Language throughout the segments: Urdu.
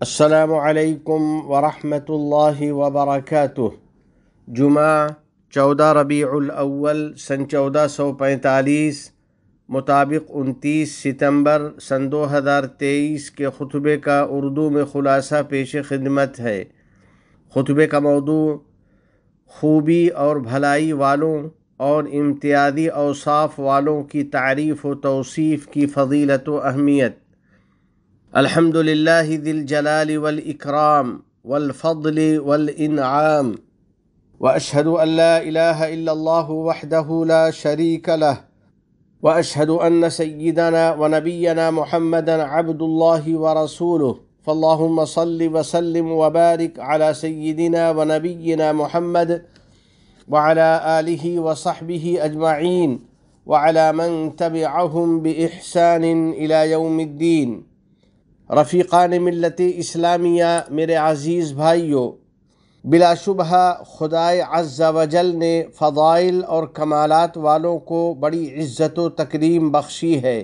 السلام علیکم ورحمۃ اللہ وبرکاتہ۔ جمعہ 14 ربیع الاول سن 1445 مطابق 29 ستمبر سن 2023 کے خطبے کا اردو میں خلاصہ پیش خدمت ہے۔ خطبے کا موضوع خوبی اور بھلائی والوں اور امتیازی اوصاف والوں کی تعریف و توصیف کی فضیلت و اہمیت۔ الحمد للہ ذی الجلال والاکرام والفضل والانعام، واشہد ان لا الہ الا اللہ وحدہ لا شریک لہ، واشہد ان سیدنا ونبینا محمدا عبد اللہ ورسولہ، فاللہم صل وسلم وبارک علی سیدنا ونبینا محمد وعلی آلہ وصحبہ اجمعین وعلی من تبعہم بإحسان الی یوم الدین۔ رفیقان ملت اسلامیہ، میرے عزیز بھائیوں، بلا شبہ خدائے عز و جل نے فضائل اور کمالات والوں کو بڑی عزت و تکریم بخشی ہے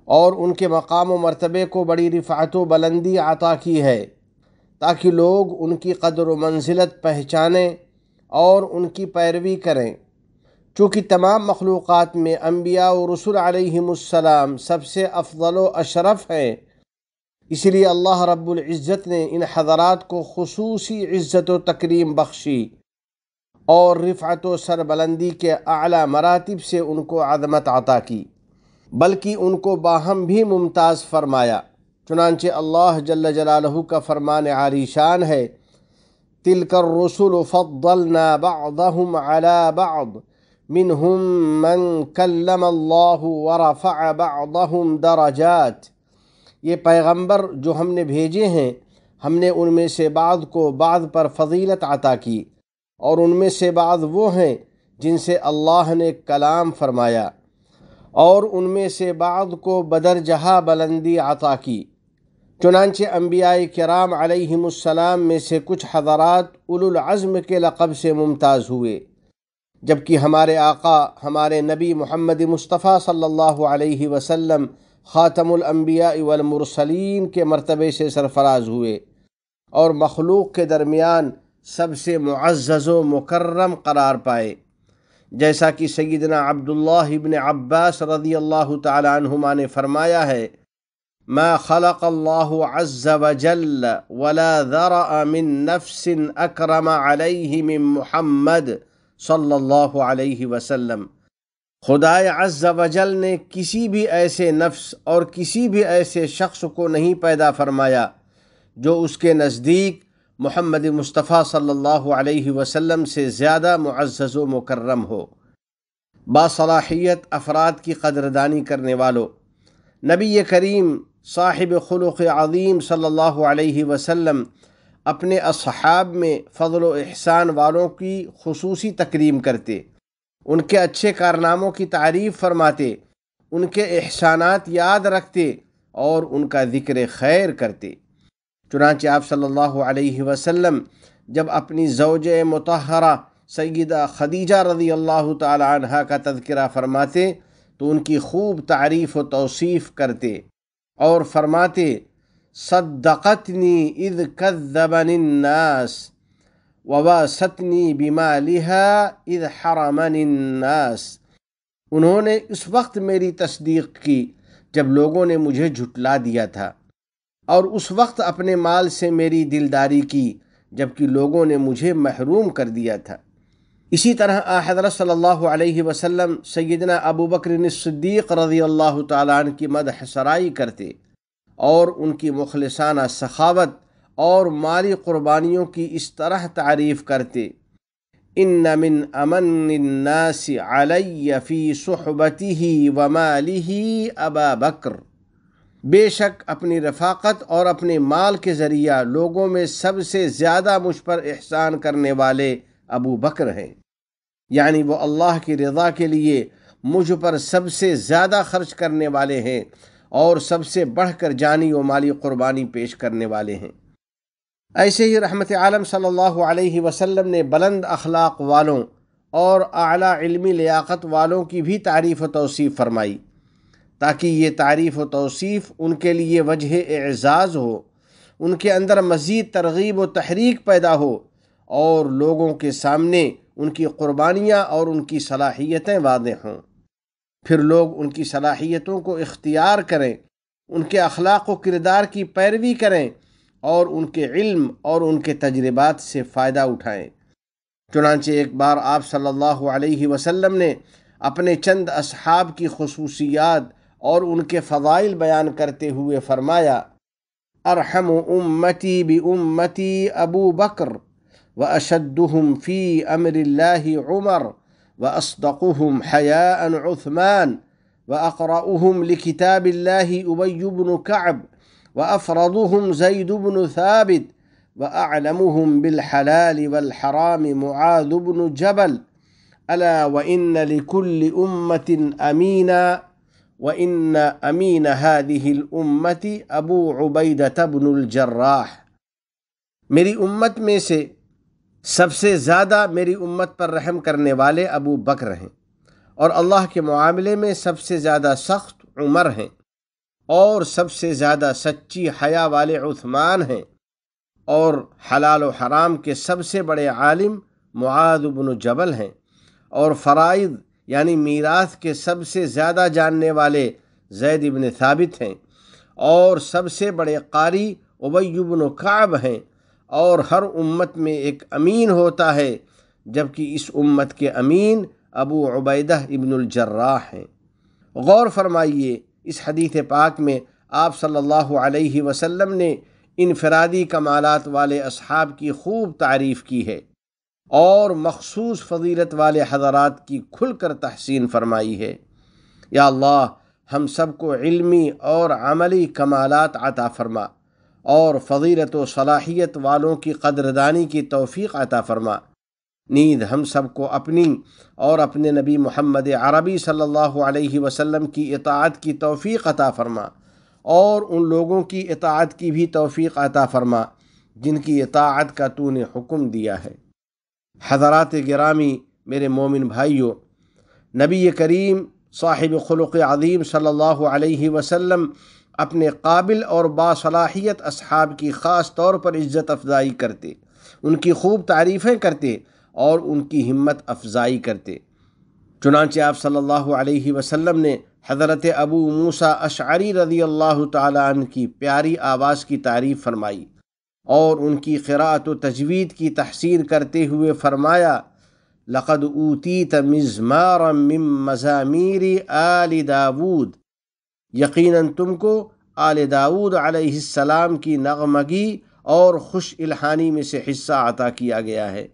اور ان کے مقام و مرتبے کو بڑی رفعت و بلندی عطا کی ہے، تاکہ لوگ ان کی قدر و منزلت پہچانیں اور ان کی پیروی کریں۔ چونکہ تمام مخلوقات میں انبیاء و رسل علیہم السلام سب سے افضل و اشرف ہیں، اس لیے اللہ رب العزت نے ان حضرات کو خصوصی عزت و تکریم بخشی اور رفعت و سربلندی کے اعلیٰ مراتب سے ان کو عظمت عطا کی، بلکہ ان کو باہم بھی ممتاز فرمایا۔ چنانچہ اللہ جل جلالہ کا فرمان عالی شان ہے، تِلْكَ الرُّسُلُ فَضَّلْنَا بَعْضَهُمْ عَلَى بَعْضٍ مِّنْهُمْ مَنْ كَلَّمَ اللَّهُ وَرَفَعَ بَعْضَهُمْ دَرَجَاتٍ۔ یہ پیغمبر جو ہم نے بھیجے ہیں، ہم نے ان میں سے بعض کو بعض پر فضیلت عطا کی، اور ان میں سے بعض وہ ہیں جن سے اللہ نے کلام فرمایا، اور ان میں سے بعض کو بدرجہ بلندی عطا کی۔ چنانچہ انبیاء کرام علیہم السلام میں سے کچھ حضرات اولو العزم کے لقب سے ممتاز ہوئے، جبکہ ہمارے آقا ہمارے نبی محمد مصطفیٰ صلی اللہ علیہ وسلم خاتم الانبیاء والمرسلین کے مرتبے سے سرفراز ہوئے اور مخلوق کے درمیان سب سے معزز و مکرم قرار پائے، جیسا کہ سیدنا عبداللہ ابن عباس رضی اللہ تعالی عنہما نے فرمایا ہے، ما خلق اللہ عز وجل ولا ذرأ من نفس اکرم علیہ من محمد صلی اللہ علیہ وسلم۔ خدائے عز و جل نے کسی بھی ایسے نفس اور کسی بھی ایسے شخص کو نہیں پیدا فرمایا جو اس کے نزدیک محمد مصطفیٰ صلی اللہ علیہ وسلم سے زیادہ معزز و مکرم ہو۔ باصلاحیت افراد کی قدردانی کرنے والوں، نبی کریم صاحب خلق عظیم صلی اللہ علیہ وسلم اپنے اصحاب میں فضل و احسان والوں کی خصوصی تکریم کرتے، ان کے اچھے کارناموں کی تعریف فرماتے، ان کے احسانات یاد رکھتے اور ان کا ذکر خیر کرتے۔ چنانچہ آپ صلی اللہ علیہ وسلم جب اپنی زوجہ مطہرہ سیدہ خدیجہ رضی اللہ تعالی عنہا کا تذکرہ فرماتے تو ان کی خوب تعریف و توصیف کرتے اور فرماتے، صدقتنی اذ کذبنی الناس وواستنی بمالها اذ حرمنی الناس۔ انہوں نے اس وقت میری تصدیق کی جب لوگوں نے مجھے جھٹلا دیا تھا، اور اس وقت اپنے مال سے میری دلداری کی جبکہ لوگوں نے مجھے محروم کر دیا تھا۔ اسی طرح حضرت صلی اللہ علیہ وسلم سیدنا ابو بکر الصدیق رضی اللہ تعالیٰ عنہ کی مدح سرائی کرتے اور ان کی مخلصانہ سخاوت اور مالی قربانیوں کی اس طرح تعریف کرتے، ان من امن الناس علی فی صحبتہ ومالہ ابا بکر۔ بے شک اپنی رفاقت اور اپنے مال کے ذریعہ لوگوں میں سب سے زیادہ مجھ پر احسان کرنے والے ابو بکر ہیں، یعنی وہ اللہ کی رضا کے لیے مجھ پر سب سے زیادہ خرچ کرنے والے ہیں اور سب سے بڑھ کر جانی و مالی قربانی پیش کرنے والے ہیں۔ ایسے ہی رحمت عالم صلی اللہ علیہ وسلم نے بلند اخلاق والوں اور اعلیٰ علمی لیاقت والوں کی بھی تعریف و توصیف فرمائی، تاکہ یہ تعریف و توصیف ان کے لیے وجہ اعزاز ہو ان کے اندر مزید ترغیب و تحریک پیدا ہو اور لوگوں کے سامنے ان کی قربانیاں اور ان کی صلاحیتیں واضح ہوں۔ پھر لوگ ان کی صلاحیتوں کو اختیار کریں، ان کے اخلاق و کردار کی پیروی کریں اور ان کے علم اور ان کے تجربات سے فائدہ اٹھائیں۔ چنانچہ ایک بار آپ صلی اللہ علیہ وسلم نے اپنے چند اصحاب کی خصوصیات اور ان کے فضائل بیان کرتے ہوئے فرمایا: ارحم امتی بامتی ابو بکر واشدهم فی امر اللہ عمر واصدقهم حیاء عثمان واقرأهم لکتاب اللہ ابی بن کعب وافرضهم زید بن ثابت وأعلمهم بالحلال والحرام معاذ بن جبل ألا وإن لكل أمة أمينا وإن أمين هذه الأمة أبو عبيدة بن الجراح۔ میری امت میں سے سب سے زیادہ میری امت پر رحم کرنے والے ابو بکر ہیں، اور اللہ کے معاملے میں سب سے زیادہ سخت عمر ہیں، اور سب سے زیادہ سچی حیا والے عثمان ہیں، اور حلال و حرام کے سب سے بڑے عالم معاذ بن جبل ہیں، اور فرائض یعنی میراث کے سب سے زیادہ جاننے والے زید بن ثابت ہیں، اور سب سے بڑے قاری ابی بن کعب ہیں، اور ہر امت میں ایک امین ہوتا ہے، جبکہ اس امت کے امین ابو عبیدہ ابن الجراح ہیں۔ غور فرمائیے، اس حدیث پاک میں آپ صلی اللہ علیہ وسلم نے انفرادی کمالات والے اصحاب کی خوب تعریف کی ہے اور مخصوص فضیلت والے حضرات کی کھل کر تحسین فرمائی ہے۔ یا اللہ، ہم سب کو علمی اور عملی کمالات عطا فرما اور فضیلت و صلاحیت والوں کی قدردانی کی توفیق عطا فرما۔ نیز ہم سب کو اپنی اور اپنے نبی محمد عربی صلی اللہ علیہ وسلم کی اطاعت کی توفیق عطا فرما، اور ان لوگوں کی اطاعت کی بھی توفیق عطا فرما جن کی اطاعت کا تو نے حکم دیا ہے۔ حضرات گرامی، میرے مومن بھائیوں، نبی کریم صاحب خلق عظیم صلی اللہ علیہ وسلم اپنے قابل اور باصلاحیت اصحاب کی خاص طور پر عزت افزائی کرتے، ان کی خوب تعریفیں کرتے اور ان کی ہمت افزائی کرتے۔ چنانچہ آپ صلی اللہ علیہ وسلم نے حضرت ابو موسیٰ اشعری رضی اللہ تعالیٰ عنہ کی پیاری آواز کی تعریف فرمائی اور ان کی قراءت و تجوید کی تحسین کرتے ہوئے فرمایا: لقد اوتیت مزمارا من مزامیر آل داود، یقیناً تم کو آل داود علیہ السلام کی نغمگی اور خوش الحانی میں سے حصہ عطا کیا گیا ہے۔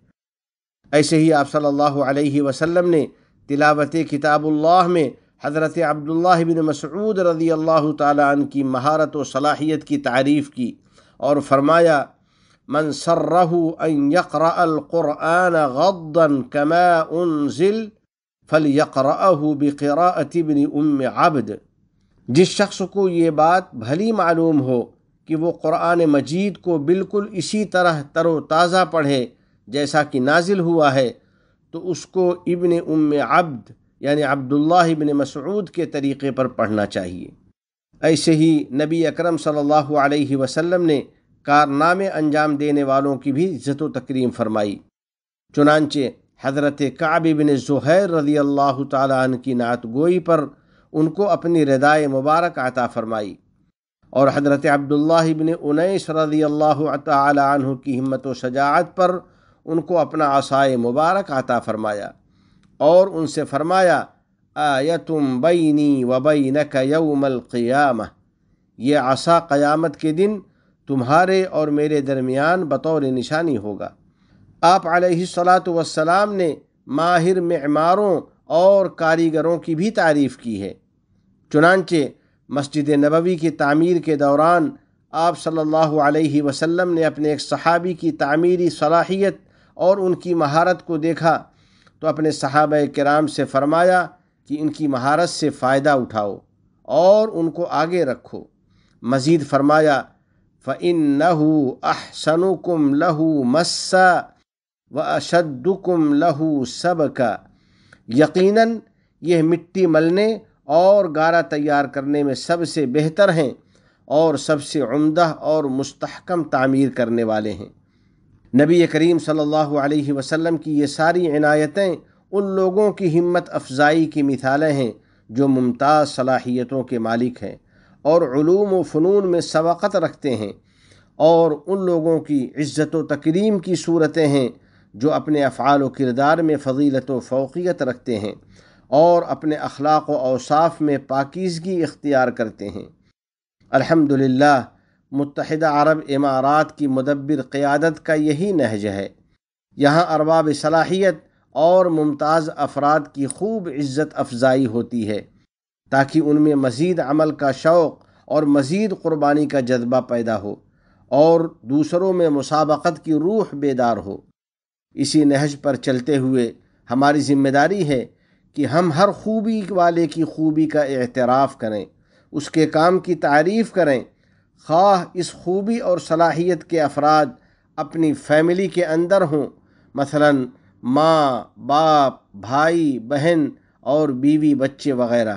ایسے ہی آپ صلی اللہ علیہ وسلم نے تلاوت کتاب اللہ میں حضرت عبداللہ بن مسعود رضی اللہ تعالیٰ عنہ کی مہارت و صلاحیت کی تعریف کی اور فرمایا: من سرہ ان یقرأ القرآن غضا کما انزل فلیقرأہ بقراءۃ ابن ام عبد۔ جس شخص کو یہ بات بھلی معلوم ہو کہ وہ قرآن مجید کو بالکل اسی طرح تر و تازہ پڑھے جیسا کہ نازل ہوا ہے، تو اس کو ابن ام عبد یعنی عبداللہ بن مسعود کے طریقے پر پڑھنا چاہیے۔ ایسے ہی نبی اکرم صلی اللہ علیہ وسلم نے کارنامے انجام دینے والوں کی بھی عزت و تکریم فرمائی۔ چنانچہ حضرت کعب بن زہیر رضی اللہ تعالیٰ عنہ کی نعت گوئی پر ان کو اپنی ردائے مبارک عطا فرمائی، اور حضرت عبداللہ بن انیس رضی اللہ تعالیٰ عنہ کی ہمت و شجاعت پر ان کو اپنا عصائے مبارک عطا فرمایا اور ان سے فرمایا: آیتم بینی و بینک یوم القیامہ، یہ عصا قیامت کے دن تمہارے اور میرے درمیان بطور نشانی ہوگا۔ آپ علیہ السلام نے ماہر معماروں اور کاریگروں کی بھی تعریف کی ہے۔ چنانچہ مسجد نبوی کی تعمیر کے دوران آپ صلی اللہ علیہ وسلم نے اپنے ایک صحابی کی تعمیری صلاحیت اور ان کی مہارت کو دیکھا تو اپنے صحابہ کرام سے فرمایا کہ ان کی مہارت سے فائدہ اٹھاؤ اور ان کو آگے رکھو۔ مزید فرمایا: فَإِنَّهُ أَحْسَنُكُمْ لَهُ مَسًّا وَأَشَدُّكُمْ لَهُ سَبْكًا، یقیناً یہ مٹی ملنے اور گارا تیار کرنے میں سب سے بہتر ہیں اور سب سے عمدہ اور مستحکم تعمیر کرنے والے ہیں۔ نبی کریم صلی اللہ علیہ وسلم کی یہ ساری عنایتیں ان لوگوں کی ہمت افزائی کی مثالیں ہیں جو ممتاز صلاحیتوں کے مالک ہیں اور علوم و فنون میں سبقت رکھتے ہیں، اور ان لوگوں کی عزت و تکریم کی صورتیں ہیں جو اپنے افعال و کردار میں فضیلت و فوقیت رکھتے ہیں اور اپنے اخلاق و اوصاف میں پاکیزگی اختیار کرتے ہیں۔ الحمدللہ، متحدہ عرب امارات کی مدبر قیادت کا یہی نہج ہے۔ یہاں ارباب صلاحیت اور ممتاز افراد کی خوب عزت افزائی ہوتی ہے تاکہ ان میں مزید عمل کا شوق اور مزید قربانی کا جذبہ پیدا ہو اور دوسروں میں مسابقت کی روح بیدار ہو۔ اسی نہج پر چلتے ہوئے ہماری ذمہ داری ہے کہ ہم ہر خوبی والے کی خوبی کا اعتراف کریں، اس کے کام کی تعریف کریں، خواہ اس خوبی اور صلاحیت کے افراد اپنی فیملی کے اندر ہوں، مثلا ماں، باپ، بھائی، بہن اور بیوی، بچے وغیرہ،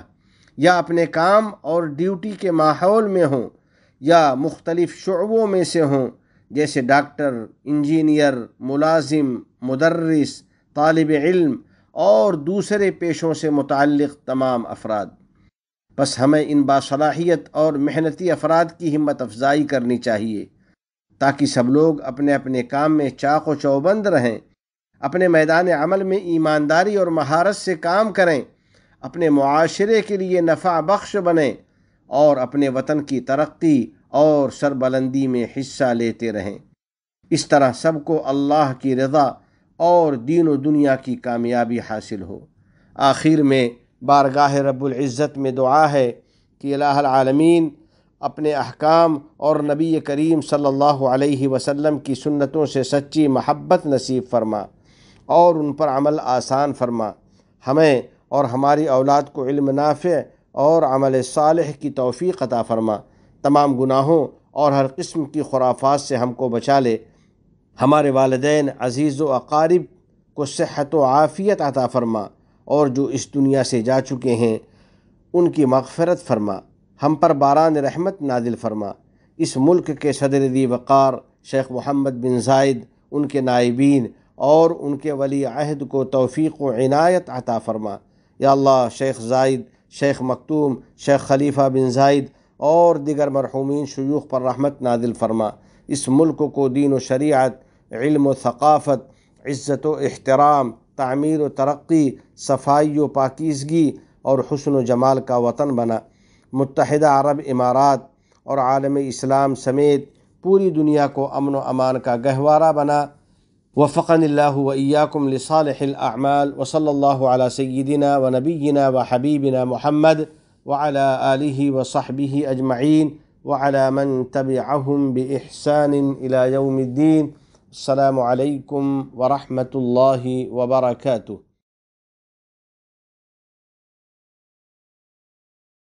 یا اپنے کام اور ڈیوٹی کے ماحول میں ہوں، یا مختلف شعبوں میں سے ہوں جیسے ڈاکٹر، انجینئر، ملازم، مدرس، طالب علم اور دوسرے پیشوں سے متعلق تمام افراد۔ بس ہمیں ان باصلاحیت اور محنتی افراد کی ہمت افزائی کرنی چاہیے تاکہ سب لوگ اپنے اپنے کام میں چاق و چوبند رہیں، اپنے میدان عمل میں ایمانداری اور مہارت سے کام کریں، اپنے معاشرے کے لیے نفع بخش بنیں اور اپنے وطن کی ترقی اور سربلندی میں حصہ لیتے رہیں۔ اس طرح سب کو اللہ کی رضا اور دین و دنیا کی کامیابی حاصل ہو۔ آخر میں بارگاہ رب العزت میں دعا ہے کہ الہ العالمین اپنے احکام اور نبی کریم صلی اللہ علیہ وسلم کی سنتوں سے سچی محبت نصیب فرما اور ان پر عمل آسان فرما۔ ہمیں اور ہماری اولاد کو علم نافع اور عمل صالح کی توفیق عطا فرما۔ تمام گناہوں اور ہر قسم کی خرافات سے ہم کو بچا لے۔ ہمارے والدین، عزیز و اقارب کو صحت و عافیت عطا فرما، اور جو اس دنیا سے جا چکے ہیں ان کی مغفرت فرما۔ ہم پر باران رحمت نازل فرما۔ اس ملک کے صدر ذی وقار شیخ محمد بن زائد، ان کے نائبین اور ان کے ولی عہد کو توفیق و عنایت عطا فرما۔ یا اللہ، شیخ زائد، شیخ مکتوم، شیخ خلیفہ بن زائد اور دیگر مرحومین شیوخ پر رحمت نازل فرما۔ اس ملک کو دین و شریعت، علم و ثقافت، عزت و احترام، تعمیر و ترقی، صفائی و پاکیزگی اور حسن و جمال کا وطن بنا۔ متحدہ عرب امارات اور عالم اسلام سمیت پوری دنیا کو امن و امان کا گہوارہ بنا۔ وفقنی اللہ و ایاکم لصالح الاعمال، وصلی اللہ علی سیدنا و نبینا و حبیبنا محمد وعلی آلہ و صحبہ اجمعین وعلی من تبعہم بإحسان الی یوم الدین۔ السلام علیکم ورحمۃ اللہ وبرکاتہ۔